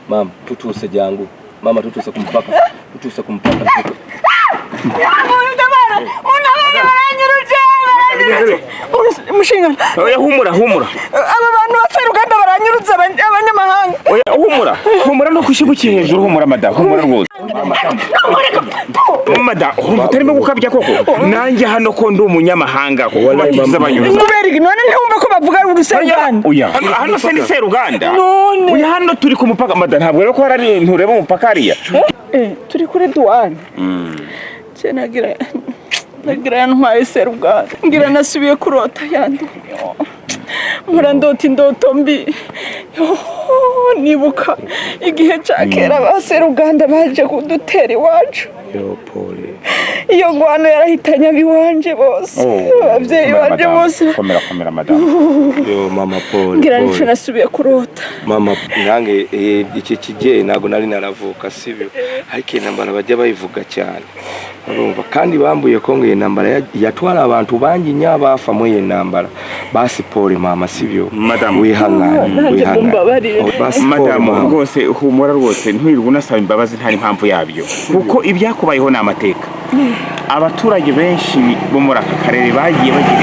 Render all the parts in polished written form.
Mama, tutuse jangu. Mama, tutuse kumpaka. Mushinga. Oya humura. Aba bantu baseruganda baranyurutse abanyamahanga. Oya humura no kwishibukiye hejuru humura madam, humura rwose. Madam, utarimo gukabya koko. Nanjye hano ko ndi umunyamahanga ko bakiza abanyuruza. Nuberigi none ntumva ko bavuga urusenganda. Oya, hano se ni Seruganda. Oya hano turi ku mupaka madam, ntabwo rero ko hari ntureba umupaka hariya. Turi kuri duwane. Nagira ntwaye Seruganda. Ngira nasubiye kurota yandi. Murandota indoto mbi. Nibuka igihe cyakera ba Seruganda baje kudutera iwacu. Pole. Iyo ngwano yarahitanye abiwanje bose. Abavyeyi banje bose. Komera madam. Mama pole. Ngira nico nasubiye kurota. Mama nange iki kigiye nago nari naravuka sibyo. Ariko intambara bajya bayivuga cyane. Urumva kandi bambuye ko ngo intambara yatwara abantu banginya bafa mu intambara. Basi pole mama sibyo. Madam wihangane. Madam rwose humura rwose ntwirwa unasaba imbabazi ntari impamvu yabyo. Kuko ibyakubayeho na Amateka. Abaturage benshi bo muri aka karere bagiye bagira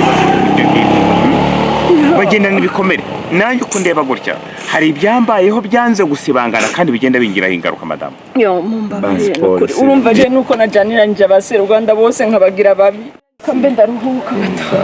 ibyo ngibyo. Bagenda n'ibikomere. Nanjye uko ndeba gutya hari ibyambayeho byanze gusibangana kandi bigenda bingiraho ingaruka madam. Mumbabarire n'ukuri. Urumva je nuko najaniranje abaseruganda bose nkabagira babi. Kambe ndaruhuka gato.